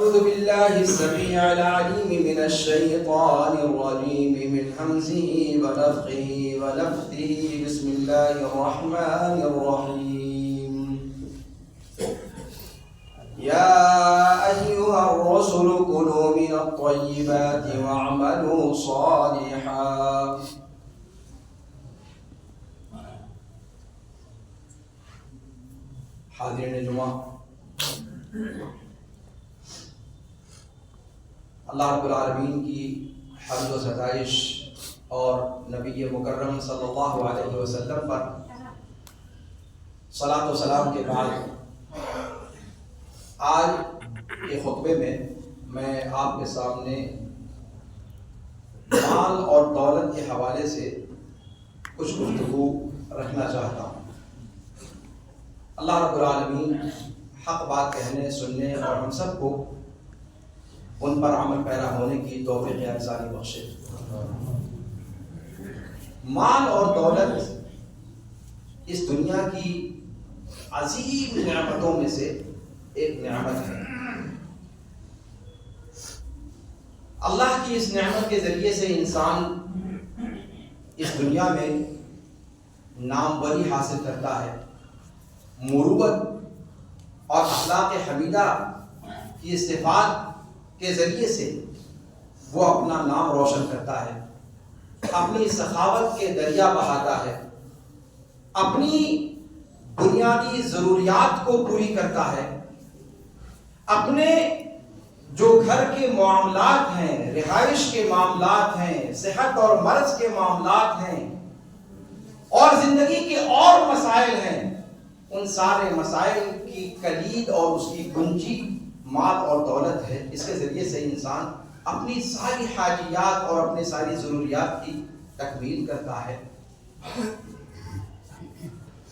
أعوذ بالله السميع العليم من الشيطان الرجيم من همزه ونفخه ونفثه بسم الله الرحمن الرحيم يا أيها الرسل كلوا من الطيبات واعملوا صالحا. حاضرین جمعہ، اللہ رب العالمین کی حمد و ستائش اور نبی مکرم صلی اللہ علیہ وسلم پر صلاۃ و سلام کے بعد آج کے خطبے میں آپ کے سامنے مال اور دولت کے حوالے سے کچھ گفتگو رکھنا چاہتا ہوں. اللہ رب العالمین حق بات کہنے، سننے اور ہم سب کو ان پر عمل پیرا ہونے کی توفیق ارزانی بخشے. مال اور دولت اس دنیا کی عظیم نعمتوں میں سے ایک نعمت ہے. اللہ کی اس نعمت کے ذریعے سے انسان اس دنیا میں ناموری حاصل کرتا ہے، مروت اور اخلاق حمیدہ کی صفات کے ذریعے سے وہ اپنا نام روشن کرتا ہے، اپنی سخاوت کے دریا بہاتا ہے، اپنی بنیادی ضروریات کو پوری کرتا ہے، اپنے جو گھر کے معاملات ہیں، رہائش کے معاملات ہیں، صحت اور مرض کے معاملات ہیں اور زندگی کے اور مسائل ہیں، ان سارے مسائل کی کلید اور اس کی کنجی مال اور دولت ہے. اس کے ذریعے سے انسان اپنی ساری حاجیات اور اپنی ساری ضروریات کی تکمیل کرتا ہے.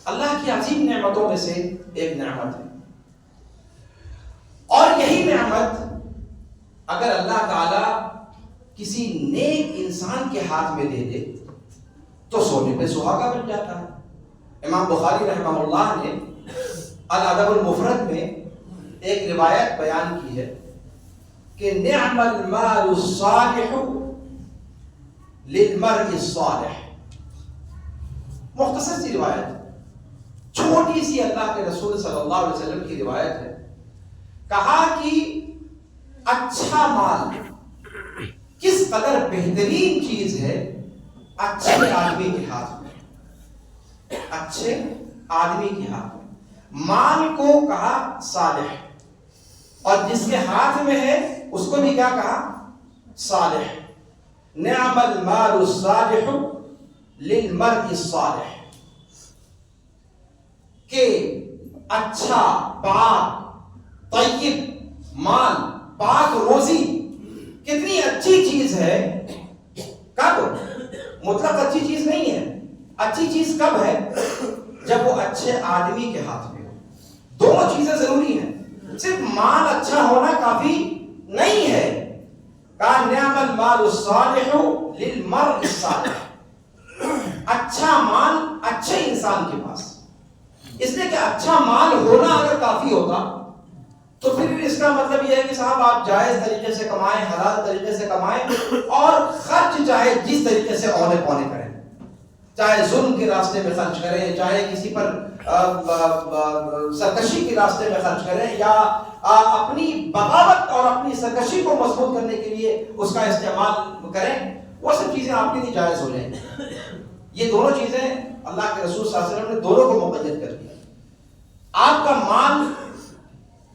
اللہ کی عظیم نعمتوں میں سے ایک نعمت ہے، اور یہی نعمت اگر اللہ تعالی کسی نیک انسان کے ہاتھ میں دے دے تو سونے پہ سہاگا بن جاتا ہے. امام بخاری رحمہ اللہ نے الادب المفرد میں ایک روایت بیان کی ہے کہ نعم المال الصالح للمرء الصالح. مختصر سی روایت، چھوٹی سی اللہ کے رسول صلی اللہ علیہ وسلم کی روایت ہے. کہا کہ اچھا مال کس قدر بہترین چیز ہے اچھے آدمی کے ہاتھ میں. اچھے آدمی کے ہاتھ میں مال کو کہا صالح، اور جس کے ہاتھ میں ہے اس کو بھی کیا کہا؟ صالح. نعم المال الصالح للمرء الصالح، کہ اچھا پاک طیب مال، پاک روزی کتنی اچھی چیز ہے. کب؟ مطلق اچھی چیز نہیں ہے. اچھی چیز کب ہے؟ جب وہ اچھے آدمی کے ہاتھ میں ہو. دونوں چیزیں ضروری ہیں، صرف مال اچھا ہونا کافی نہیں ہے. کہا نعم المال الصالح للمرء الصالح، اچھا مال اچھے انسان کے پاس. اس لیے کہ اچھا مال ہونا اگر کافی ہوتا تو پھر اس کا مطلب یہ ہے کہ صاحب آپ جائز طریقے سے کمائیں، حلال طریقے سے کمائیں اور خرچ چاہے جس طریقے سے اونے پونے کریں، چاہے ظلم کے راستے میں خرچ کریں، چاہے کسی پر سرکشی کے راستے میں خرچ کریں، یا اپنی بغاوت اور اپنی سرکشی کو مضبوط کرنے کے لیے اس کا استعمال کریں. وہ سب چیزیں آپ کے لیے جائز ہو جائیں. یہ دونوں چیزیں اللہ کے رسول صلی اللہ علیہ وسلم نے دونوں کو مقید کر دیا. آپ کا مال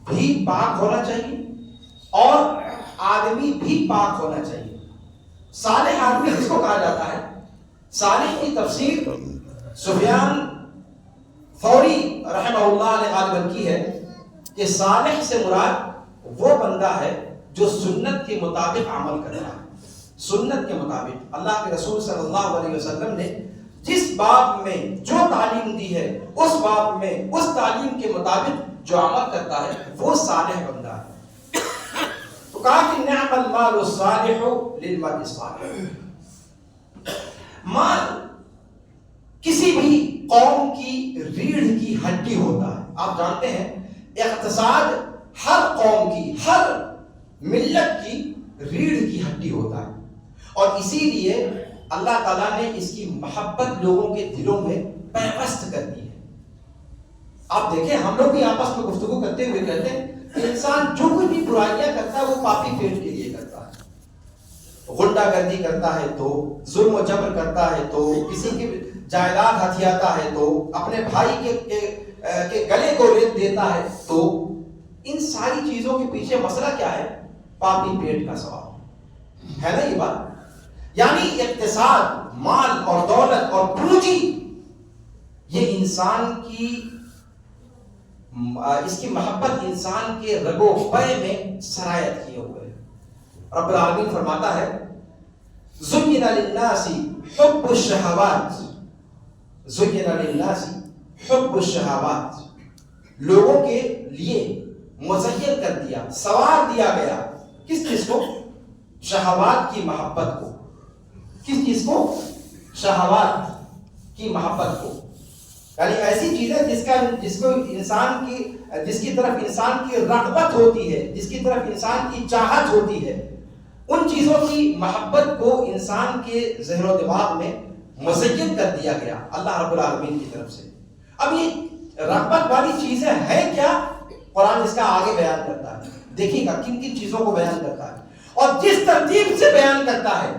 بھی پاک ہونا چاہیے اور آدمی بھی پاک ہونا چاہیے. صالح آدمی کس کو کہا جاتا ہے؟ صالح کی تفسیر سفیان ثوری رحمہ اللہ نے غالباً کی ہے کہ صالح سے مراد وہ بندہ ہے جو سنت کے مطابق عمل کرتا ہے. سنت کے مطابق اللہ کے رسول صلی اللہ علیہ وسلم نے جس باب میں جو تعلیم دی ہے اس باب میں اس تعلیم کے مطابق جو عمل کرتا ہے وہ صالح بندہ ہے. تو کہا کہ نعم المال الصالح للمرء الصالح. مال کسی بھی قوم کی ریڑھ کی ہڈی ہوتا ہے. آپ جانتے ہیں اقتصاد ہر قوم کی، ہر ملت کی ریڑھ کی ہڈی ہوتا ہے، اور اسی لیے اللہ تعالیٰ نے اس کی محبت لوگوں کے دلوں میں پیوست کر دی ہے۔ آپ دیکھیں ہم لوگ بھی آپس میں گفتگو کرتے ہوئے کہتے ہیں کہ انسان جو کوئی بھی برائیاں کرتا ہے وہ پاپی پیٹ کے لیے کرتا ہے، غنڈہ گردی کرتا ہے تو، ظلم و جبر کرتا ہے تو، کسی کی جائیداد ہتھیاتا ہے تو، اپنے بھائی کے گلے کو ریت دیتا ہے تو، ان ساری چیزوں کے پیچھے مسئلہ کیا ہے؟ پاپی پیٹ کا سوال ہے نا یہ بات۔ یعنی اقتصاد، مال اور دولت اور پونجی، یہ انسان کی اس کی محبت انسان کے رگ و پے میں سرایت کیے ہوئے ہے۔ رب العالمین فرماتا ہے زُيِّنَ لِلنَّاسِ حُبُّ الشَّهَوَاتِ، زُيِّنَ لِلنَّاسِ حُبُّ الشَّهَوَاتِ، لوگوں کے لیے مزین کر دیا، سوار دیا گیا کس چیز کو؟ شہوات کی محبت کو۔ کس چیز کو؟ شہوات کی محبت کو، یعنی ایسی چیزیں جس کی طرف انسان کی رغبت ہوتی ہے، جس کی طرف انسان کی چاہت ہوتی ہے، ان چیزوں کی محبت کو انسان کے ذہن و دماغ میں مزین کر دیا گیا اللہ رب العالمین کی طرف سے۔ اب یہ رغبت والی چیزیں ہیں کیا؟ قرآن اس کا آگے بیان کرتا ہے، دیکھیے گا کن کن چیزوں کو بیان کرتا ہے، اور جس ترتیب سے بیان کرتا ہے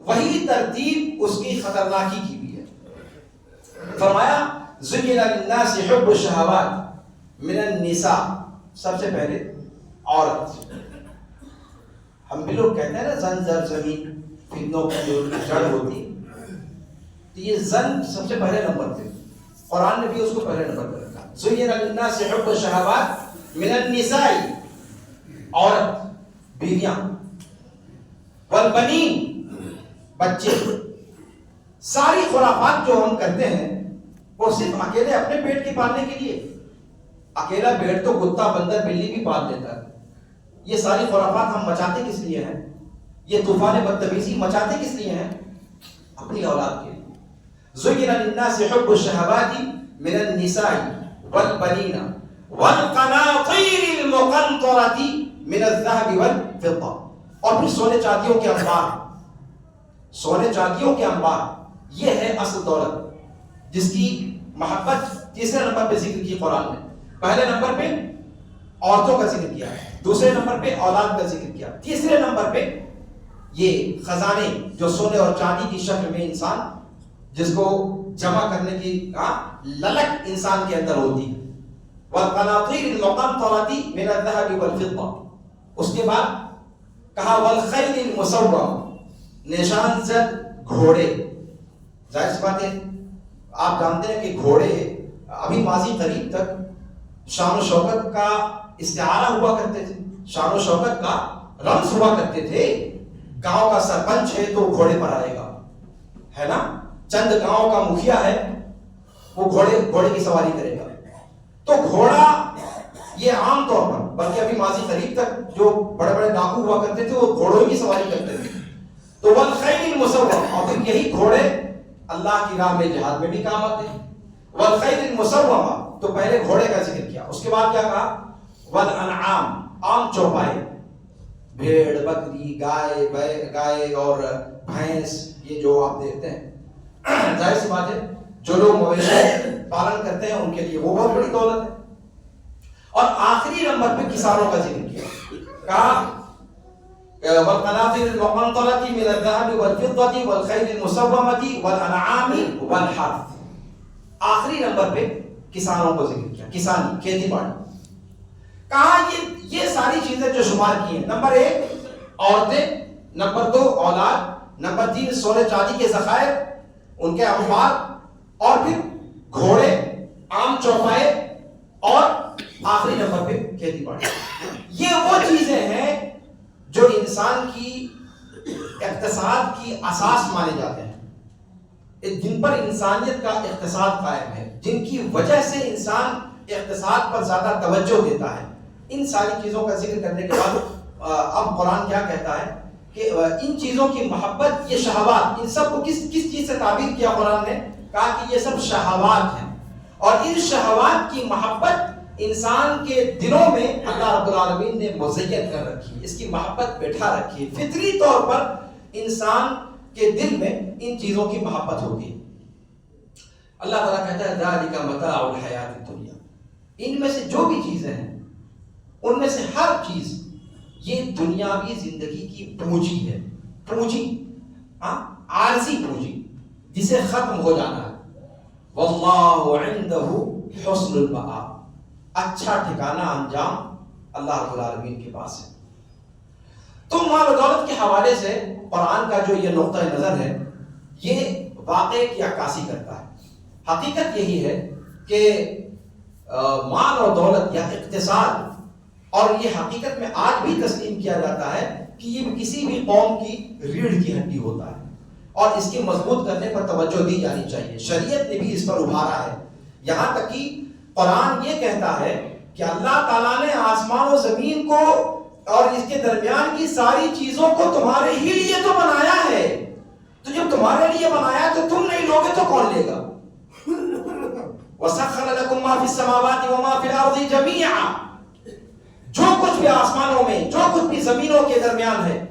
وہی ترتیب اس کی خطرناکی کی بھی ہے۔ فرمایا زُيِّنَ لِلنَّاسِ حُبُّ الشَّهَوَاتِ مِنَ النِّسَاءِ، سب سے پہلے عورت۔ ہم بھی لوگ کہتے ہیں نا زن زر زمین فتنوں کی جو جڑ ہوتی، تو یہ زن سب سے پہلے نمبر پہ، قرآن نے بھی اس کو پہلے نمبر پہ رکھا۔ زُيِّنَ لِلنَّاسِ حُبُّ الشَّهَوَاتِ مِنَ النِّسَاءِ، عورت، بیویاں، والبنین، بچے۔ ساری خرافات جو ہم کرتے ہیں وہ صرف اکیلے اپنے پیٹ کے پالنے کے لیے، اکیلا پیٹ تو کتا بندر بلی بھی پال لیتا ہے۔ یہ ساری خرافات ہم مچاتے کس لیے ہیں؟ یہ طوفان بدتمیزی مچاتے کس لیے ہیں؟ اپنی اولاد کے لیے۔ زُيِّنَ لِلنَّاسِ حُبُّ الشَّهَوَاتِ مِنَ النِّسَاءِ وَالْبَنِينَ وَالْقَنَاطِيرِ الْمُقَنطَرَةِ مِنَ الذَّهَبِ وَالْفِضَّةِ، اور پھر سونے چاندیوں کے انبار، سونے چاندیوں کے انبار، یہ ہے اصل دولت جس کی محبت تیسرے نمبر پہ ذکر کی قرآن نے۔ پہلے نمبر پہ عورتوں کا ذکر کیا، دوسرے نمبر پہ اولاد کا ذکر کیا، تیسرے نمبر پہ یہ خزانے جو سونے اور چاندی کی شکل میں انسان جس کو جمع کرنے کی للک انسان کے اندر ہوتی ہے۔ وَالْقَنَاطِيرِ الْمُقَنطَرَةِ مِنَ الذَّهَبِ وَالْفِضَّةِ، اس کے بعد کہا وَالْخَيْلِ الْمُسَوَّمَةِ، نشان زد گھوڑے۔ ظاہر سی بات ہے آپ جانتے ہیں کہ گھوڑے ابھی ماضی قریب تک شان و شوکت کا استعارہ ہوا کرتے تھے، شان و شوکت کا رمز ہوا کرتے تھے۔ گاؤں کا سرپنچ ہے تو گھوڑے پر آئے گا، ہے نا، چند گاؤں کا مکھیا ہے وہ گھوڑے کی سواری کرے گا۔ تو گھوڑا یہ عام طور پر، بلکہ ابھی ماضی قریب تک جو بڑے بڑے ڈاکو ہوا کرتے تھے وہ گھوڑوں کی سواری کرتے تھے۔ تو والخیل المسومہ، اور پھر یہی گھوڑے اللہ کی راہ میں جہاد میں بھی کام آتے ہیں۔ والخیل المسومہ، تو پہلے گھوڑے کا ذکر کیا، اس کے بعد کیا کہا؟ والانعام، عام چوپائے، بھیڑ بکری گائے اور بھینس، یہ جو آپ دیکھتے ہیں، ظاہر سی بات ہے جو لوگ مویشی پالن کرتے ہیں ان کے لیے وہ بہت بڑی دولت ہے۔ اور آخری نمبر پہ کسانوں کا ذکر کیا، کہا وَالْقَنَاطِيرِ الْمُقَنطَرَةِ مِنَ الذَّهَبِ وَالْفِضَّةِ وَالْخَيْلِ الْمُسَوَّمَةِ وَالْأَنْعَامِ وَالْحَرْثِ، آخری نمبر پہ کسانوں کو ذکر کیا، کسانی، کھیتی باڑی۔ کہا یہ ساری چیزیں جو شمار کی ہیں، نمبر 1 عورتیں، نمبر 2 اولاد، نمبر 3 سونے چاندی کے ذخائر، ان کے انبار، اور پھر گھوڑے، عام چوپائے، اور آخری نمبر پہ کھیتی باڑی۔ یہ وہ چیزیں ہیں جو انسان کی اقتصاد کی اساس مانے جاتے ہیں، جن پر انسانیت کا اقتصاد قائم ہے، جن کی وجہ سے انسان اقتصاد پر زیادہ توجہ دیتا ہے۔ ان ساری چیزوں کا ذکر کرنے کے بعد اب قرآن کیا کہتا ہے کہ ان چیزوں کی محبت، یہ شہوات، ان سب کو کس چیز سے تعبیر کیا قرآن نے؟ کہا کہ یہ سب شہوات ہیں، اور ان شہوات کی محبت انسان کے دلوں میں اللہ رب العالمین نے مزین کر رکھی ہے، اس کی محبت بٹھا رکھی ہے. فطری طور پر انسان کے دل میں ان چیزوں کی محبت ہوتی ہے. اللہ تعالیٰ کہتا ہے ذالک متاع الحیات الدنیا، ان میں سے جو بھی چیزیں ہیں ان میں سے ہر چیز یہ دنیاوی زندگی کی پونجی ہے. پونجی، عارضی پونجی جسے ختم ہو جانا ہے. واللہ عندہ حسن المآب، اچھا ٹھکانہ انجام اللہ رب العالمین کے پاس ہے. تو مال و دولت کے حوالے سے قرآن کا جو یہ نقطہ نظر ہے یہ واقعے کی عکاسی کرتا ہے. حقیقت یہی ہے کہ مال اور دولت یا اقتصاد، اور یہ حقیقت میں آج بھی تسلیم کیا جاتا ہے کہ یہ کسی بھی قوم کی ریڑھ کی ہڈی ہوتا ہے اور اس کی مضبوط کرنے پر توجہ دی جانی چاہیے. شریعت نے بھی اس پر ابھارا ہے. یہاں تک کہ قرآن یہ کہتا ہے کہ اللہ تعالیٰ نے آسمان و زمین کو اور اس کے درمیان کی ساری چیزوں کو تمہارے ہی لیے تو بنایا ہے. تو جب تمہارے لیے بنایا تو تم نہیں لوگے تو کون لے گا؟ وَسَخَّرَ لَكُم مَّا فِي السَّمَاوَاتِ وَمَا فِي الْأَرْضِ جَمِيعًا، جو کچھ بھی آسمانوں میں، جو کچھ بھی زمینوں کے درمیان ہے،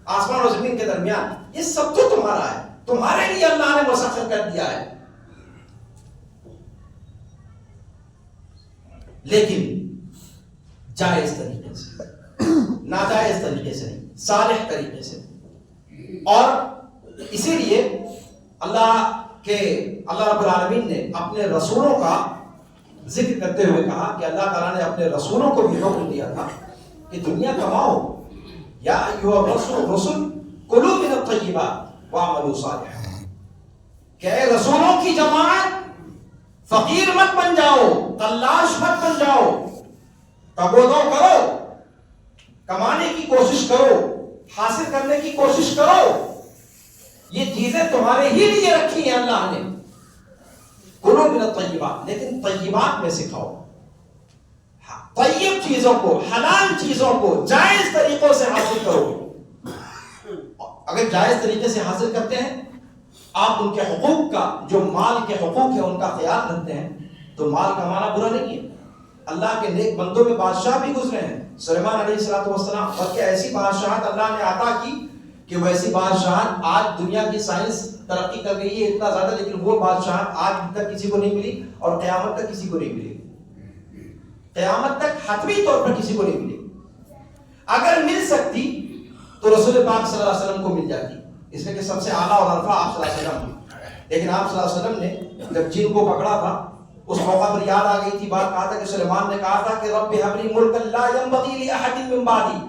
آسمان و زمین کے درمیان، یہ سب تو تمہارا ہے، تمہارے لیے اللہ نے مسخر کر دیا ہے. لیکن جائز طریقے سے، ناجائز طریقے سے نہیں، صالح طریقے سے. اور اسی لیے اللہ رب العالمین نے اپنے رسولوں کا ذکر کرتے ہوئے کہا کہ اللہ تعالیٰ نے اپنے رسولوں کو بھی حکم دیا تھا کہ دنیا کماؤ. یا ایھا الرسل کلوا من الطیبات واعملوا صالحا، کہ اے رسولوں کی جماعت فقیر مت بن جاؤ، تلاش مت بن جاؤ، تگودو کرو، کمانے کی کوشش کرو، حاصل کرنے کی کوشش کرو. یہ چیزیں تمہارے ہی لیے رکھی ہیں اللہ نے. کلوا من الطیبات، لیکن طیبات میں سکھاؤ، طیب چیزوں کو، حلال چیزوں کو جائز طریقوں سے حاصل کرو. اگر جائز طریقے سے حاصل کرتے ہیں، آپ ان کے حقوق کا، جو مال کے حقوق ہیں ان کا خیال رکھتے ہیں، تو مال کمانا برا نہیں ہے. اللہ کے نیک بندوں میں بادشاہ بھی گزرے ہیں، سلیمان علیہ السلام، اور کہ ایسی بادشاہت اللہ نے عطا کی کہ ویسی بادشاہت آج دنیا کی سائنس ترقی کر گئی ہے اتنا زیادہ، لیکن وہ بادشاہت آج تک کسی کو نہیں ملی اور قیامت تک کسی کو نہیں ملے گی. قیامت تک حتمی طور پر کسی کو نہیں ملے گی. اگر مل سکتی تو رسول پاک صلی اللہ علیہ وسلم کو مل جاتی، اس میں کہ سب سے اعلیٰ اور عرفہ آپ صلی اللہ علیہ وسلم. لیکن آپ صلی اللہ علیہ وسلم نے جب جن کو پکڑا تھا اس موقع پر یاد آ گئی تھی بات، کہا تھا کہ سلیمان نے کہا تھا کہ رب ہب لی ملکا لا ینبغی لأحد من بعدی،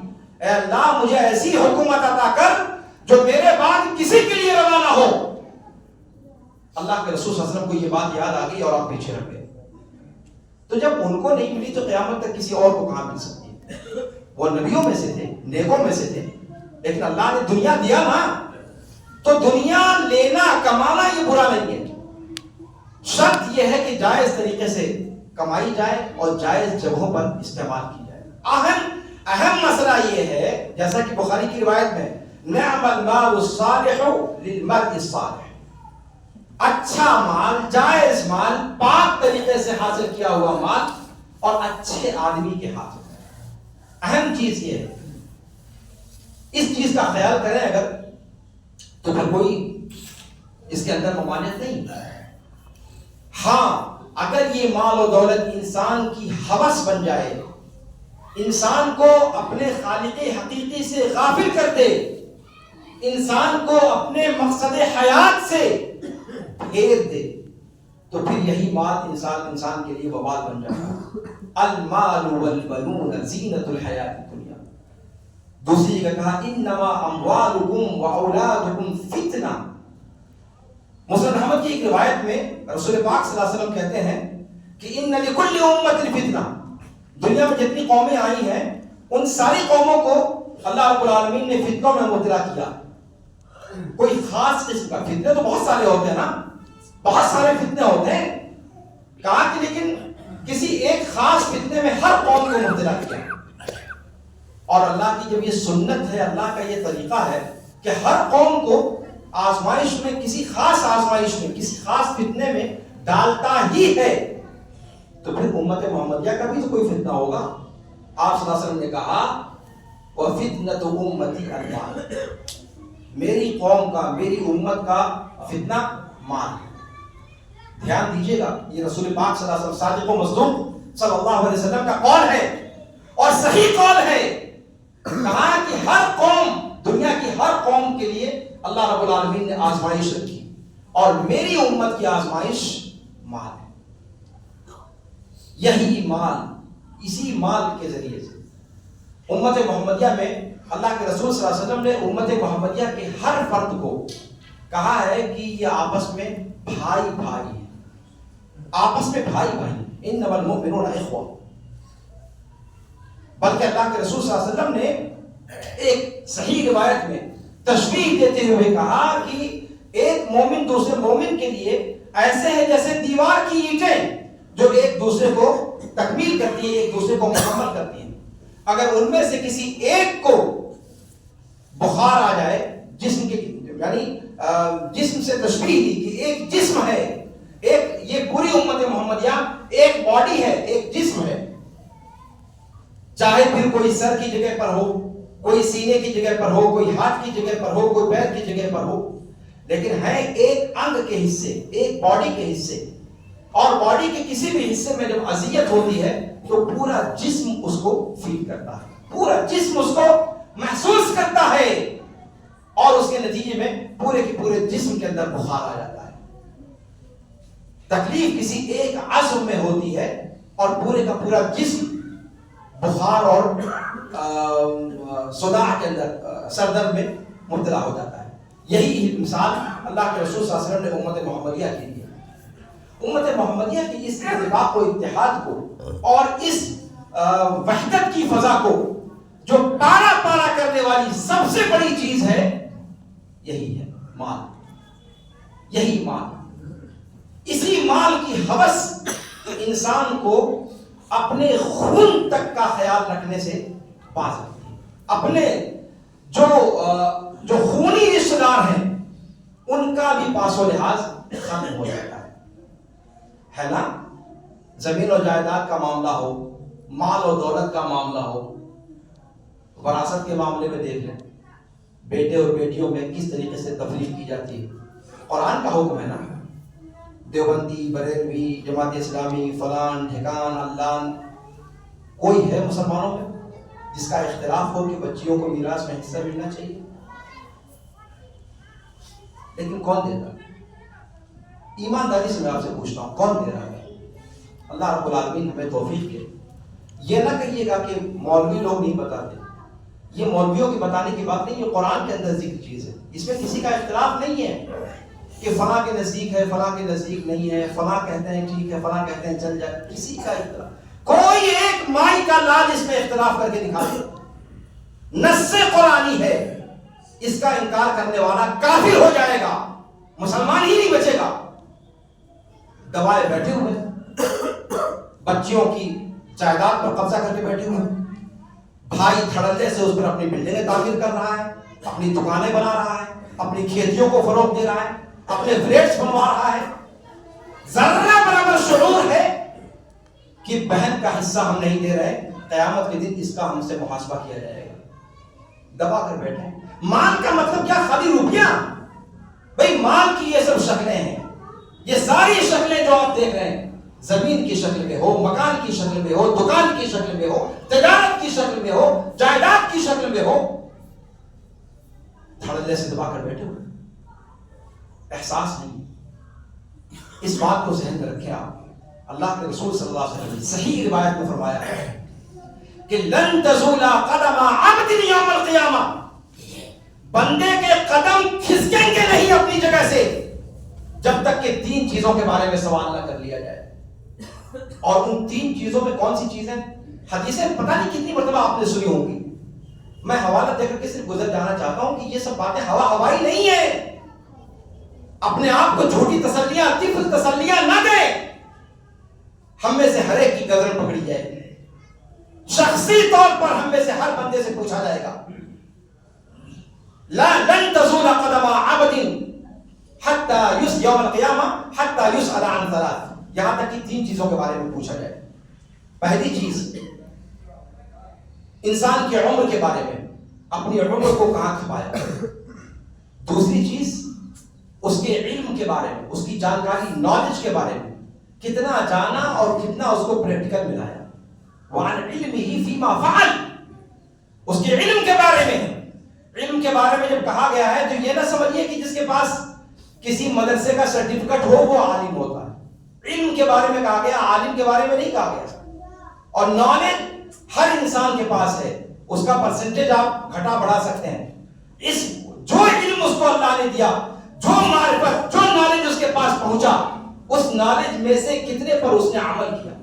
اے اللہ مجھے ایسی حکومت عطا کر جو میرے بعد کسی کے لیے روا نہ ہو. اللہ کے رسول صلی اللہ علیہ وسلم کو یہ بات یاد آ گئی اور آپ پیچھے رہ گئے. تو جب ان کو نہیں ملی تو قیامت تک کسی اور کو کہاں مل سکتی ہے؟ وہ نبیوں میں سے تھے، نیکوں میں سے تھے، لیکن اللہ نے دنیا دیا نا. تو دنیا لینا، کمانا یہ برا نہیں ہے. شرط یہ ہے کہ جائز طریقے سے کمائی جائے اور جائز جگہوں پر استعمال کی جائے. اہم مسئلہ یہ ہے، جیسا کہ بخاری کی روایت میں نعم المال الصالح للمرء الصالح، اچھا مال، جائز مال، پاک طریقے سے حاصل کیا ہوا مال اور اچھے آدمی کے ہاتھ میں. اہم چیز یہ ہے، اس چیز کا خیال کریں اگر تو پھر کوئی اس کے اندر ممانعت نہیں. ہاں اگر یہ مال و دولت انسان کی ہوس بن جائے، انسان کو اپنے خالق حقیقی سے غافل کر دے، انسان کو اپنے مقصد حیات سے پھیر دے، تو پھر یہی مال انسان کے لیے وبال بن جاتا ہے. المال والبنون زینت الحیات الدنیا. دوسری جگہ کہا انما اموالکم واولادکم فتنہ. مسلم احمد کی ایک روایت میں رسول پاک صلی اللہ علیہ وسلم کہتے ہیں کہ ان لکل امت فتنہ. دنیا میں جتنی قومیں آئی ہیں ان ساری قوموں کو اللہ رب العالمین نے فتنوں میں مبتلا کیا. کوئی خاص قسم کا، فتنے تو بہت سارے ہوتے ہیں نا، بہت سارے فتنے ہوتے ہیں، کہا کہ لیکن کسی ایک خاص فتنے میں ہر قوم کو مبتلا کیا. اور اللہ کی جب یہ سنت ہے، اللہ کا یہ طریقہ ہے کہ ہر قوم کو آزمائش میں، کسی خاص آزمائش میں، کسی خاص فتنے میں ڈالتا ہی ہے. تو پھر امت محمدیہ کا بھی تو کوئی فتنہ ہوگا. آپ صلی اللہ علیہ وسلم نے کہا وَفِتْنَةُ أُمَّتِي الْمَالِ، میری قوم کا، میری امت کا فتنہ مال. دھیان دیجیے گا، یہ رسول پاک صلی اللہ علیہ وسلم صادق و مصدوق صلی اللہ علیہ وسلم کا قول ہے اور صحیح قول ہے. کہا کہ ہر قوم، دنیا کی ہر قوم کے لیے اللہ رب العالمین نے آزمائش رکھی اور میری امت کی آزمائش مال ہے. یہی مال، اسی مال کے ذریعے سے امت محمدیہ میں اللہ کے رسول صلی اللہ علیہ وسلم نے امت محمدیہ کے ہر فرد کو کہا ہے کہ یہ آپس میں بھائی بھائی ہیں، آپس میں بھائی بھائی، انما المؤمنون اخوہ. بلکہ اللہ کے رسول صلی اللہ علیہ وسلم نے ایک صحیح روایت میں تشبیہ دیتے ہوئے کہا کہ ایک مومن دوسرے مومن کے لیے ایسے ہے جیسے دیوار کی اینٹیں جو ایک دوسرے کو تکمیل کرتی ہیں، ایک دوسرے کو مکمل کرتی ہیں. اگر ان میں سے کسی ایک کو بخار آ جائے، جسم کے، یعنی جسم سے تشبیہ دی کہ ایک جسم ہے، ایک یہ پوری امت محمدیہ ایک باڈی ہے، ایک جسم ہے. چاہے پھر کوئی سر کی جگہ پر ہو، کوئی سینے کی جگہ پر ہو، کوئی ہاتھ کی جگہ پر ہو، کوئی پیر کی جگہ پر ہو، لیکن ہے ایک انگ کے حصے، ایک باڈی کے حصے. اور باڈی کے کسی بھی حصے میں جب اذیت ہوتی ہے تو پورا جسم اس کو فیل کرتا ہے، پورا جسم اس کو محسوس کرتا ہے اور اس کے نتیجے میں پورے کے پورے جسم کے اندر بخار آ جاتا ہے. تکلیف کسی ایک عضو میں ہوتی ہے اور پورے کا پورا جسم بخار اور صداع کے اندر، سر درد میں مبتلا ہو جاتا ہے. یہی مثال اللہ کے رسول صلی اللہ علیہ وسلم نے امت محمدیہ کی دی. امت محمدیہ کی اس اتفاق و اتحاد کو اور اس وحدت کی فضا کو جو پارا پارا کرنے والی سب سے بڑی چیز ہے، یہی ہے مال. یہی مال، اسی مال کی ہوس انسان کو اپنے خون تک کا خیال رکھنے سے باز رکھتی ہے. اپنے جو خونی رشتہ دار ہیں ان کا بھی پاس و لحاظ ختم ہو جاتا ہے نا. زمین و جائیداد کا معاملہ ہو، مال و دولت کا معاملہ ہو، وراثت کے معاملے میں دیکھ لیں بیٹے اور بیٹیوں میں کس طریقے سے تفریق کی جاتی ہے. قرآن کا حکم ہے نا، دیوبندی، بریلوی، جماعت اسلامی، فلان ڈھکان علان، کوئی ہے مسلمانوں میں جس کا اختلاف ہو کہ بچیوں کو میراث میں حصہ ملنا چاہیے؟ لیکن کون دیتا؟ ایمانداری سے میں آپ سے پوچھتا ہوں، کون دے رہا ہے؟ اللہ رب العالمین ہمیں توفیق دے. یہ نہ کہیے گا کہ مولوی لوگ نہیں بتاتے، یہ مولویوں کی بتانے کی بات نہیں، یہ قرآن کے اندر ذکر چیز ہے. اس میں کسی کا اختلاف نہیں ہے کہ فلاں کے نزدیک ہے، فلاں کے نزدیک نہیں ہے، فلاں کہتے ہیں ٹھیک ہے، فلاں کہتے ہیں چل جائے. کسی کا اختلاف، کوئی ایک مائی کا لال اس میں اختلاف کر کے دکھا دے، نص قرآنی ہے، اس کا انکار کرنے والا کافر ہو جائے گا، مسلمان ہی نہیں بچے گا. دبائے بیٹھے ہوئے بچیوں کی جائیداد پر قبضہ کر کے بیٹھے ہوئے، بھائی دھڑلے سے اس پر اپنی بلڈنگیں تعمیر کر رہا ہے، اپنی دکانیں بنا رہا ہے، اپنی کھیتیوں کو فروغ دے رہا ہے، اپنے فلیٹس بنوا رہا ہے. ذرہ برابر شعور ہے کہ بہن کا حصہ ہم نہیں دے رہے، قیامت کے دن اس کا ہم سے محاسبہ کیا جائے گا. دبا کر بیٹھے. مال کا مطلب کیا؟ خالی روپیہ؟ بھئی مال کی یہ سب شکلیں ہیں، یہ ساری شکلیں جو آپ دیکھ رہے ہیں، زمین کی شکل میں ہو، مکان کی شکل میں ہو، دکان کی شکل میں ہو، تجارت کی شکل میں ہو، جائیداد کی شکل میں ہو، دھڑلے سے دبا کر بیٹھے ہوئے، احساس نہیں. اس بات کو ذہن میں رکھیں آپ. اللہ کے رسول صلی اللہ علیہ وسلم نے صحیح روایت میں فرمایا ہے کہ لن تزول قدم عبد یوم القیامہ، بندے کے قدم کھسکیں گے نہیں اپنی جگہ سے جب تک کہ 3 چیزوں کے بارے میں سوال نہ کر لیا جائے. اور ان 3 چیزوں میں کون سی چیزیں؟ حدیثیں پتہ نہیں کتنی مرتبہ آپ نے سنی ہوں گی. میں حوالہ دے کر کے صرف گزر جانا چاہتا ہوں کہ یہ سب باتیں ہوائی نہیں ہے. اپنے آپ کو جھوٹی تسلیاں، طفل تسلیاں نہ دیں. ہم میں سے ہر ایک کی گردن پکڑی جائے گی، شخصی طور پر ہم میں سے ہر بندے سے پوچھا جائے گا. لن تزول قدم عبد حتى يوم القيامة حتى يسأل عن 3. یہاں تک کہ 3 چیزوں کے بارے میں پوچھا جائے. پہلی چیز انسان کی عمر کے بارے میں، اپنی عمر کو کہاں کھپایا. دوسری چیز اس کے علم کے بارے میں، اس کی جانکاری، نالج کے بارے میں کتنا جانا اور کتنا اس کو پریکٹیکل ملایا. وعن علمہ فیما فعل، اس کے علم کے بارے میں. علم کے بارے میں جب کہا گیا ہے تو یہ نہ سمجھیے کہ جس کے پاس کسی مدرسے کا سرٹیفکیٹ ہو وہ عالم ہوتا ہے. علم کے بارے میں کہا گیا، عالم کے بارے میں نہیں کہا گیا. اور نالج ہر انسان کے پاس ہے، اس کا پرسنٹیج آپ گھٹا بڑھا سکتے ہیں. اس جو علم اس کو اللہ نے دیا، جو معرفت، جو نالج اس کے پاس پہنچا، اس نالج میں سے کتنے پر اس نے عمل کیا.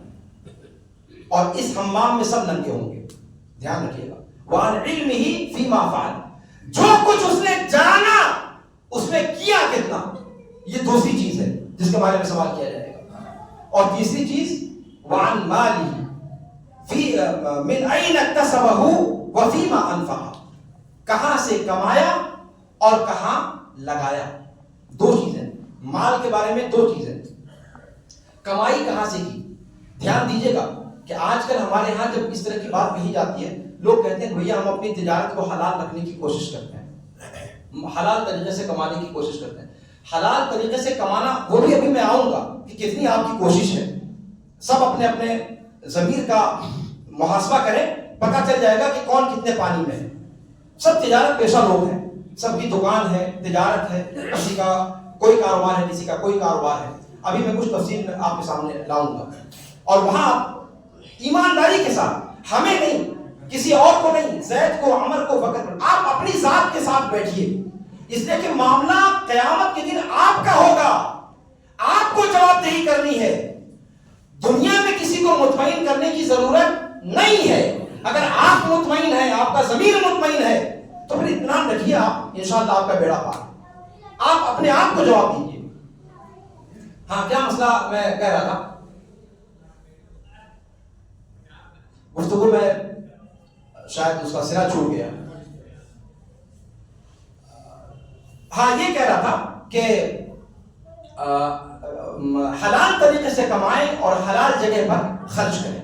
اور اس حمام میں سب ننگے ہوں گے، دھیان رکھیے گا. وعن علمہ فیما فعل، جو کچھ اس نے جانا اس میں کیا کتنا، یہ دوسری چیز ہے جس کے بارے میں سوال کیا جائے گا. اور تیسری چیز وعن مالہ من این اکتسبہ وفیما انفقہ، کہاں سے کمایا اور کہاں لگایا. 2 چیزیں مال کے بارے میں، 2 چیزیں. کمائی کہاں سے کی. دھیان دیجیے گا کہ آج کل ہمارے ہاں جب اس طرح کی بات کہی جاتی ہے، لوگ کہتے ہیں بھیا ہم اپنی تجارت کو حلال رکھنے کی کوشش کرتے ہیں، حلال طریقے سے کمانے کی کوشش کرتے ہیں. حلال طریقے سے کمانا وہ بھی ابھی میں آؤں گا کہ کتنی آپ کی کوشش ہے. سب اپنے اپنے ضمیر کا محاسبہ کریں، پتہ چل جائے گا کہ کون کتنے پانی میں ہے. سب تجارت پیشہ لوگ ہیں، سب کی دکان ہے، تجارت ہے، کسی کا کوئی کاروبار ہے، کسی کا کوئی کاروبار ہے. ابھی میں کچھ تفصیل میں آپ کے سامنے لاؤں گا. اور وہاں ایمانداری کے ساتھ، ہمیں نہیں، کسی اور کو نہیں، زید کو، عمر کو، بکر کو، آپ اپنی ذات کے ساتھ بیٹھیے. اس لیے کہ معاملہ قیامت کے دن آپ کا ہوگا، آپ کو جواب دہی کرنی ہے. دنیا میں کسی کو مطمئن کرنے کی ضرورت نہیں ہے. اگر آپ مطمئن ہیں، آپ کا ضمیر مطمئن ہے، تو پھر اطمینان رکھیے، آپ انشاءاللہ آپ کا بیڑا پار. آپ اپنے آپ کو جواب دیجیے. ہاں کیا مسئلہ میں کہہ رہا تھا، گفتگو میں شاید اس کا سرا چھوٹ گیا. ہاں یہ کہہ رہا تھا کہ حلال طریقے سے کمائیں اور حلال جگہ پر خرچ کریں.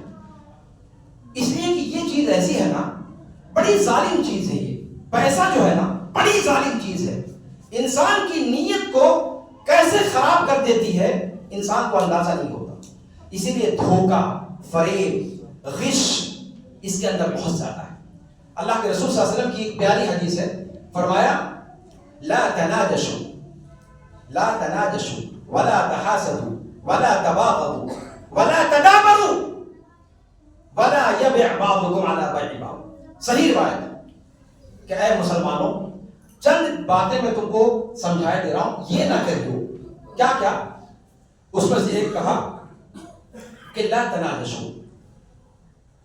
اس لیے کہ یہ چیز ایسی ہے نا، بڑی ظالم چیز ہے. یہ پیسہ جو ہے نا بڑی ظالم چیز ہے. انسان کی نیت کو کیسے خراب کر دیتی ہے انسان کو اندازہ نہیں ہوتا. اسی لیے دھوکہ، فریب، غش اس کے اندر بہت زیادہ ہے. اللہ کے رسول صلی اللہ علیہ وسلم کی ایک پیاری حدیث ہے، فرمایا لا تناجشوا لا تناجشوا ولا تحاسدوا ولا تباغضوا ولا تدابروا ولا يبع بعضكم على بيع بعض. صحیح روایت کہ اے مسلمانوں، چند باتیں میں تم کو سمجھائے دے رہا ہوں، یہ نہ کریو. کیا کیا؟ اس میں سے ایک کہا کہ لا تناجشوا،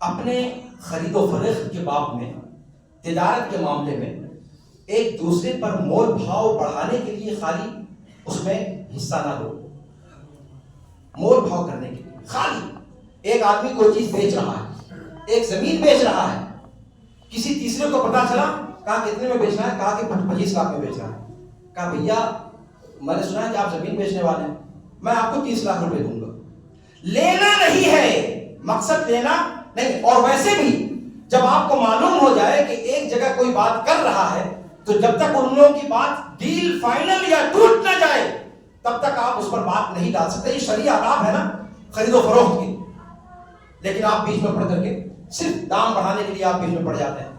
اپنے خرید و فروخت کے باب میں، تجارت کے معاملے میں ایک دوسرے پر مول بھاؤ بڑھانے کے لیے خالی اس میں حصہ نہ لو. مول بھاؤ کرنے کے لیے خالی ایک آدمی کوئی چیز بیچ رہا ہے، ایک زمین بیچ رہا ہے، کسی تیسرے کو پتا چلا، کہا کتنے میں بیچ رہا ہے، کہا کہ 25 لاکھ میں بیچ رہا ہے. کہا بھیا میں نے سنا ہے کہ آپ زمین بیچنے والے ہیں، میں آپ کو 30 لاکھ روپے دوں گا. لینا نہیں ہے، مقصد لینا نہیں. اور ویسے بھی جب آپ کو معلوم ہو جائے کہ ایک جگہ کوئی بات کر رہا ہے، تو جب تک ان لوگوں کی بات ڈیل فائنل یا ٹوٹ نہ جائے تب تک آپ اس پر بات نہیں ڈال سکتے. یہ شرعی آداب ہے نا خرید و فروخت کی. لیکن آپ بیچ میں پڑ کر کے صرف دام بڑھانے کے لیے آپ بیچ میں پڑ جاتے ہیں،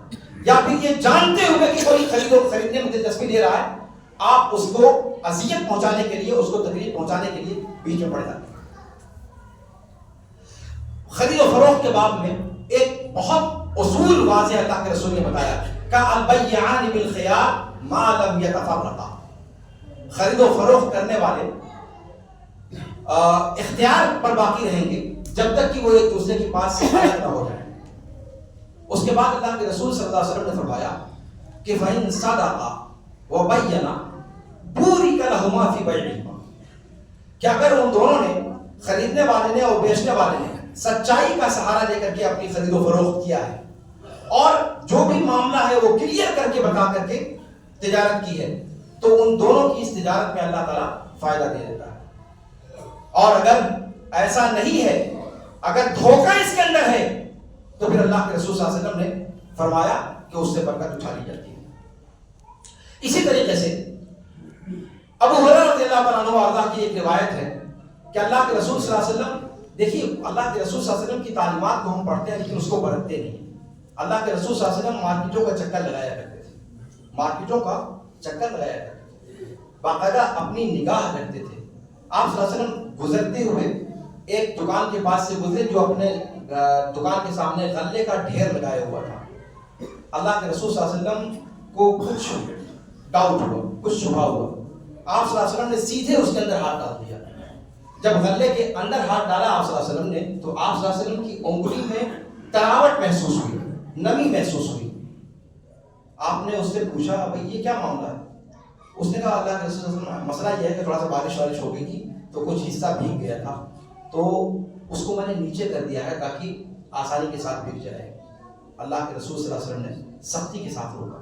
یا پھر یہ جانتے ہوئے کہ کوئی خریدنے میں دلچسپی لے رہا ہے، آپ اس کو اذیت پہنچانے کے لیے، اس کو تکلیف پہنچانے کے لیے بیچ میں پڑ جاتے ہیں. خرید و فروخت کے باب میں ایک بہت اصول واضح اللہ کے رسول نے بتایا کہ البیعان بالخیار ما لم یتفرقا. خرید و فروخت کرنے والے اختیار پر باقی رہیں گے جب تک کہ وہ ایک دوسرے کے پاس سے الگ نہ ہو جائیں. اس کے بعد اللہ کے رسول صلی اللہ علیہ وسلم نے فرمایا کہ فَإِن صَدَقَا وَبَيَّنَا بُورِكَ لَهُمَا فِي بَيْعِهِمَا، کہ اگر ان دونوں نے، خریدنے والے نے اور بیچنے والے نے، سچائی کا سہارا لے کر کے اپنی خرید و فروخت کیا ہے اور جو بھی معاملہ ہے وہ کلیئر کر کے بتا کر کے تجارت کی ہے، تو ان دونوں کی اس تجارت میں اللہ تعالیٰ فائدہ دے دیتا ہے. اور اگر ایسا نہیں ہے. اگر دھوکہ اس کے اندر ہے تو پھر اللہ کے رسول صلی اللہ علیہ وسلم نے فرمایا کہ اس سے برکت اٹھا لی جاتی ہے. اسی طریقے سے ابو ہریرہ رضی اللہ عنہ وارضہ کی ایک روایت ہے کہ اللہ کے رسول صلی اللہ علیہ وسلم، دیکھیے اللہ کے رسول صلی اللہ علیہ وسلم کی تعلیمات کو ہم پڑھتے ہیں لیکن اس کو برتتے نہیں. اللہ کے رسول صلی اللہ علیہ وسلم مارکیٹوں کا چکر لگایا کرتے تھے، مارکیٹوں کا چکر لگایا کرتے تھے، باقاعدہ اپنی نگاہ رکھتے تھے. آپ صلی اللہ علیہ وسلم گزرتے ہوئے ایک دکان کے پاس سے گزرے جو اپنے دکان کے سامنے غلے کا ڈھیر لگایا ہوا تھا. اللہ کے رسول صلی اللہ علیہ وسلم کو کچھ ڈاؤٹ ہوا، کچھ شبہ ہوا. آپ صلی اللہ علیہ وسلم نے سیدھے اس کے اندر ہاتھ ڈال دیا. جب غلے کے اندر ہاتھ ڈالا آپ صلی اللہ علیہ وسلم نے تو آپ صلی اللہ علیہ وسلم کی انگلی میں تراوٹ محسوس ہوئی، نمی محسوس ہوئی. آپ نے اس سے پوچھا بھائی یہ کیا معاملہ ہے؟ اس نے کہا اللہ کے رسول صلی اللہ علیہ وسلم مسئلہ یہ ہے کہ تھوڑا سا بارش ہو گئی تھی تو کچھ حصہ بھیگ گیا تھا تو اس کو میں نے نیچے کر دیا ہے تاکہ آسانی کے ساتھ بھیگ جائے. اللہ کے رسول صلی اللہ علیہ وسلم نے سختی کے ساتھ روکا.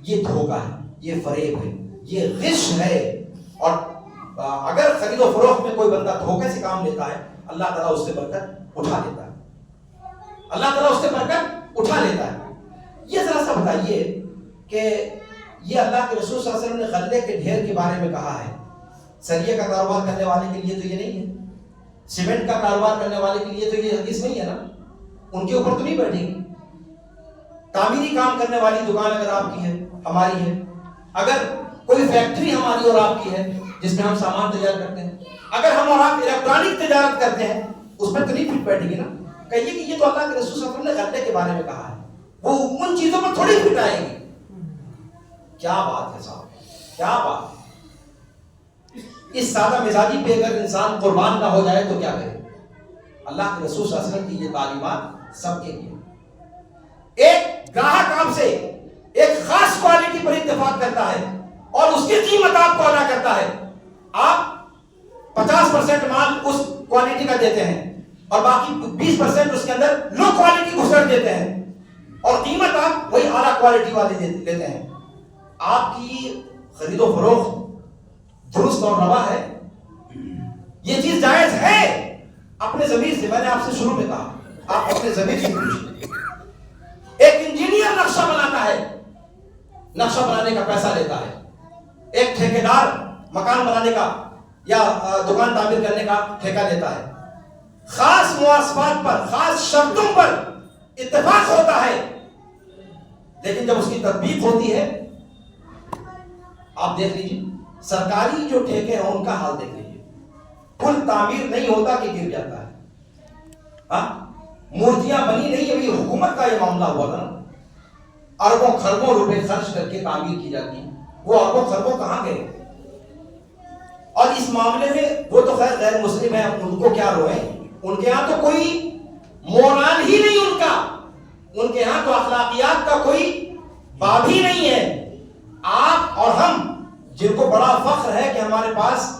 یہ دھوکہ ہے، یہ فریب ہے، یہ غش ہے. اور اگر خرید و فروخت میں کوئی بندہ دھوکے سے کام لیتا ہے اللہ تعالیٰ اس سے برکت اٹھا لیتا ہے، اللہ تعالیٰ اس سے برکت اٹھا لیتا ہے. یہ ذرا سا بتائیے کہ یہ اللہ کے رسول صلی اللہ علیہ وسلم نے غلے کے ڈھیر کے بارے میں کہا ہے. سریے کا کاروبار کرنے والے کے لیے تو یہ نہیں ہے، سیمنٹ کا کاروبار کرنے والے کے لیے تو یہ حدیث نہیں ہے نا، ان کے اوپر تو نہیں بیٹھے گی. تعمیری کام کرنے والی دکان اگر آپ کی ہے، ہماری ہے، اگر کوئی فیکٹری ہماری اور آپ کی ہے جس میں ہم سامان تیار کرتے ہیں، اگر ہم اور آپ الیکٹرانک تجارت کرتے ہیں اس میں تو نہیں فٹ بیٹھے گی نا. کہیے کہ یہ تو اللہ کے رسول صلی اللہ علیہ وسلم نے غلے کے بارے میں کہا ہے، وہ ان چیزوں پر تھوڑی فٹ آئے گی. کیا بات ہے صاحب، کیا بات ہے. اس سادہ مزاجی پہ اگر انسان قربان نہ ہو جائے تو کیا کرے. اللہ کے رسول صلی اللہ علیہ وسلم کی یہ تعلیمات سب کے لیے. ایک گراہک آپ سے ایک خاص کوالٹی پر اتفاق کرتا ہے اور اس کی قیمت آپ کو ادا کرتا ہے. آپ 50% مال اس کوالٹی کا دیتے ہیں اور باقی 20% اس کے اندر لو کوالٹی گھسڑ دیتے ہیں اور قیمت آپ وہی اعلیٰ کوالٹی والے لیتے ہیں. آپ کی خرید و فروخت درست اور روا ہے، یہ چیز جائز ہے. اپنے ضمیر سے، میں نے آپ سے شروع میں کہا، آپ اپنے ضمیر سے پوچھیں. ایک انجینئر نقشہ بناتا ہے، نقشہ بنانے کا پیسہ لیتا ہے. ایک ٹھیکیدار مکان بنانے کا یا دکان تعمیر کرنے کا ٹھیکہ لیتا ہے. خاص مواصفات پر، خاص شرطوں پر اتفاق ہوتا ہے، لیکن جب اس کی تطبیق ہوتی ہے آپ دیکھ لیجیے سرکاری جو ٹھیکے ہیں ان کا حال دیکھ لیجیے. پل تعمیر نہیں ہوتا کہ گر جاتا ہے. ہاں مورتیاں بنی نہیں ہے، حکومت کا یہ معاملہ ہوا تھا نا. اربوں خربوں روپے خرچ کر کے تعمیر کی جاتی ہے، وہ اربوں خربوں کہاں گئے؟ اور اس معاملے میں وہ تو خیر غیر مسلم ہیں، ان کو کیا روئیں، ان کے ہاں تو کوئی مورال ہی نہیں، ان کے ہاں تو اخلاقیات کا کوئی باب ہی نہیں ہے. آپ اور ہم جن کو بڑا فخر ہے کہ ہمارے پاس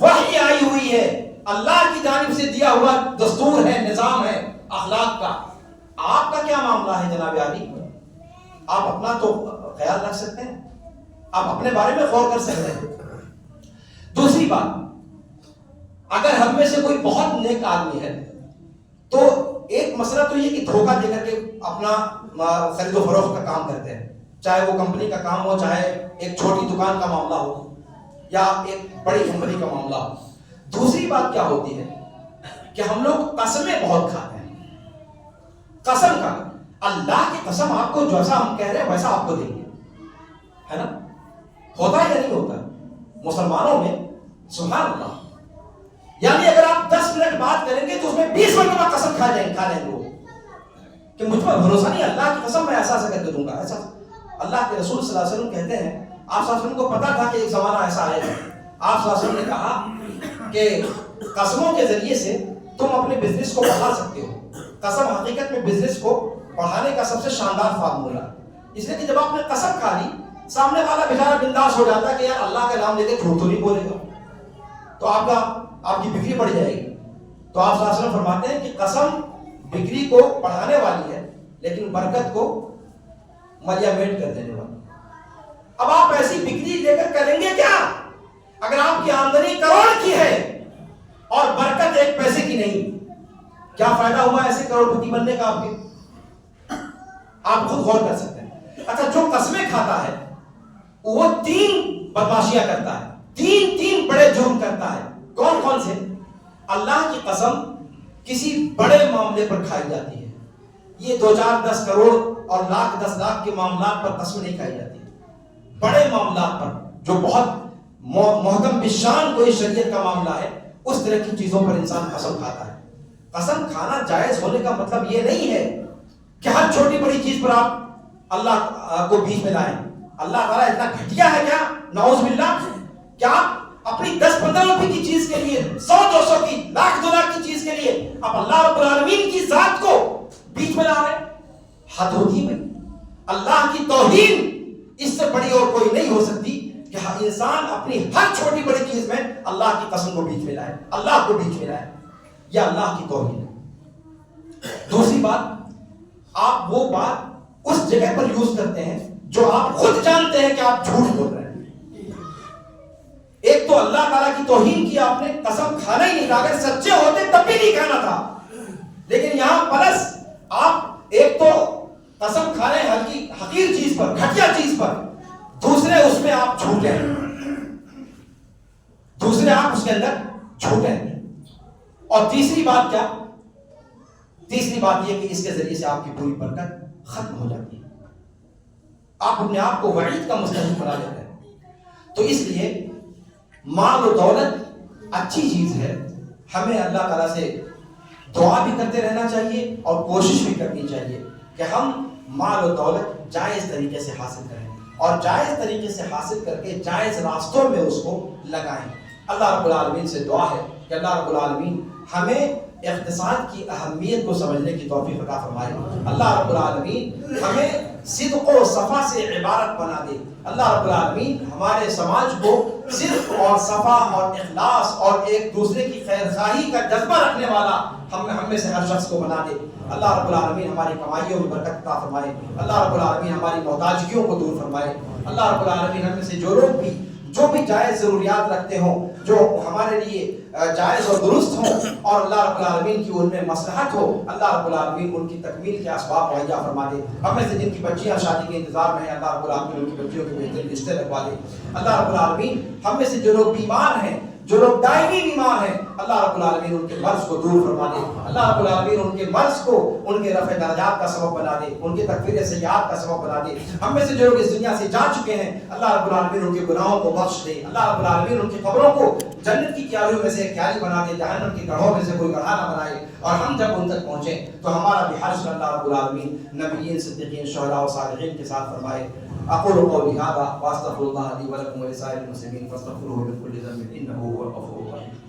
وحی آئی ہوئی ہے، اللہ کی جانب سے دیا ہوا دستور ہے، نظام ہے اخلاق کا، آپ کا کیا معاملہ ہے جناب عالی؟ آپ اپنا تو خیال رکھ سکتے ہیں، آپ اپنے بارے میں غور کر سکتے ہیں. دوسری بات، اگر ہم میں سے کوئی بہت نیک آدمی ہے تو ایک مسئلہ تو یہ کہ دھوکہ دے کر کے اپنا خرید و فروخت کا کام کرتے ہیں، چاہے وہ کمپنی کا کام ہو، چاہے ایک چھوٹی دکان کا معاملہ ہو یا ایک بڑی کمپنی کا معاملہ ہو. دوسری بات کیا ہوتی ہے کہ ہم لوگ قسمیں بہت کھاتے ہیں. قسم کا، اللہ کی قسم آپ کو جیسا ہم کہہ رہے ہیں ویسا آپ کو دیں گے، ہے نا؟ ہوتا ہے یا نہیں ہوتا مسلمانوں میں؟ سبحان اللہ. یعنی اگر آپ 10 منٹ بات کریں گے تو اس میں 20 مرتبہ قسم کھا لیں گے وہ کہ مجھ پر بھروسہ نہیں، اللہ کی قسم میں ایسا کر کے دوں گا ایسا. اللہ کے رسول صلی اللہ علیہ وسلم کہتے ہیں، آپ صلی اللہ علیہ وسلم کو پتا تھا کہ ایک زمانہ ایسا آئے گا. آپ صلی اللہ علیہ وسلم نے کہا کہ قسموں کے ذریعے سے تم اپنے بزنس کو بڑھا سکتے ہو. قسم حقیقت میں بزنس کو بڑھانے کا سب سے شاندار فارمولا، اس لیے کہ جب آپ نے قسم کھا لی سامنے والا بیچارہ بنداس ہو جاتا ہے کہ یار اللہ کا نام لے کے جھوٹ تو نہیں بولے گا، تو آپ کی بکری بڑھ جائے گی. تو آپ صلی اللہ علیہ وسلم فرماتے ہیں کہ قسم بکری کو بڑھانے والی ہے لیکن برکت کو ملیا میٹ کر دینے والی. اب آپ ایسی بکری لے کر کریں گے کیا؟ اگر آپ کی آمدنی کروڑ کی ہے اور برکت 1 پیسے کی نہیں. کیا فائدہ ہوا ایسے کروڑپتی بننے کا آپ کے؟ آپ خود غور کر سکتے ہیں. اچھا جو قسمیں کھاتا ہے وہ 3 بدماشیاں کرتا ہے, 3 بڑے جرم کرتا ہے. کون کون سے؟ اللہ کی قسم کسی بڑے معاملے پر کھائی جاتی ہے. یہ 2 4 10 کروڑ اور لاکھ 10 لاکھ کے معاملات پر قسم نہیں کھائی جاتی. بڑے معاملات پر جو بہت محکم بشان کوئی شریعت کا معاملہ ہے, اس طرح کی چیزوں پر انسان قسم کھاتا ہے. قسم کھانا جائز ہونے کا مطلب یہ نہیں ہے کہ ہر چھوٹی بڑی چیز پر آپ اللہ کو بیچ میں لائیں. اللہ تعالیٰ اتنا گھٹیا ہے کیا؟ نعوذ باللہ. کیا اپنی 10-15 روپے کی چیز کے لیے, 100-200 کی, لاکھ 2 لاکھ کی چیز کے لیے آپ اللہ رب العالمین کی ذات کو بیچ میں لا رہے ہیں؟ حد ہوتی ہے. اللہ کی توہین اس سے بڑی اور کوئی نہیں ہو سکتی کہ انسان اپنی ہر چھوٹی بڑی چیز میں اللہ کی قسم کو بیچ میں لائے, اللہ کو بیچ میں لائے. یہ اللہ کی توہین ہے. دوسری بات, آپ وہ بات اس جگہ پر یوز کرتے ہیں جو آپ خود جانتے ہیں کہ آپ جھوٹ بول رہے ہیں. ایک تو اللہ تعالیٰ کی توہین کی آپ نے, قسم کھانا ہی نہیں تھا. اگر سچے ہوتے تب بھی نہیں کھانا تھا. لیکن یہاں پلس آپ ایک تو قسم کھا رہے ہیں ہلکی حقیر چیز پر, گھٹیا چیز پر, دوسرے اس میں آپ جھوٹے ہیں, دوسرے آپ اس کے اندر جھوٹے ہیں. اور تیسری بات کیا؟ تیسری بات یہ کہ اس کے ذریعے سے آپ کی پوری برکت ختم ہو جاتی ہے. آپ اپنے آپ کو وعید کا مستحق بنا لیتے ہیں. تو اس لیے مال و دولت اچھی چیز ہے. ہمیں اللہ تعالیٰ سے دعا بھی کرتے رہنا چاہیے اور کوشش بھی کرنی چاہیے کہ ہم مال و دولت جائز طریقے سے حاصل کریں, اور جائز طریقے سے حاصل کر کے جائز راستوں میں اس کو لگائیں. اللہ رب العالمین سے دعا ہے کہ اللہ رب العالمین ہمیں اقتصاد کی اہمیت کو سمجھنے کی توفیق عطا فرمائے. اللہ رب العالمین ہمیں صدق و صفا سے عبارت بنا دے. اللہ رب العالمین ہمارے سماج کو صدق اور صفا اور اخلاص اور ایک دوسرے کی خیر خواہی کا جذبہ رکھنے والا ہم میں سے ہر شخص کو بنا دے. اللہ رب العالمین ہماری کمائیوں میں برکت عطا فرمائے. اللہ رب العالمین ہماری محتاجگیوں کو دور فرمائے. اللہ رب العالمین ہم میں سے جو بھی جائز ضروریات رکھتے ہوں, جو ہمارے لیے جائز اور درست ہوں, اور اللہ رب العالمین کی ان میں مصلحت ہو, اللہ رب العالمین ان کی تکمیل کے اسباب مہیا فرما دے. ہم میں سے جن کی بچیاں شادی کے انتظار میں ہیں, اللہ رب العالمین ان کی بچیوں کے بہترین رشتے لگوا دے. اللہ رب العالمین ہم میں سے جو لوگ بیمار ہیں, جو لوگ دائمی بیمار ہیں, اللہ رب العالمین ان کے مرض کو دور فرما دے. اللہ رب العالمین ان کے مرض کو ان کے رفع درجات کا سبب بنا دے, ان کے تکفیر سیئات کا سبب بنا دے. ہم میں سے جو لوگ اس دنیا سے جا چکے ہیں, اللہ رب العالمین ان کے گناہوں کو بخش دے. اللہ رب العالمین ان کی قبروں کو جنت کی کیاریوں میں سے ایک کیاری بنا دے, جہنم کی گڑھوں میں سے کوئی گڑھا نہ بنائے. اور ہم جب ان تک پہنچیں تو ہمارا بھی حشر اللہ رب العالمین نبیین, صدیقین, شہداء و صالحین کے ساتھ فرمائے. اقول قولي هذا واستغفر الله لي ولكم ولسائر المسلمين فاستغفروه من كل ذنب انه هو الغفور الرحيم.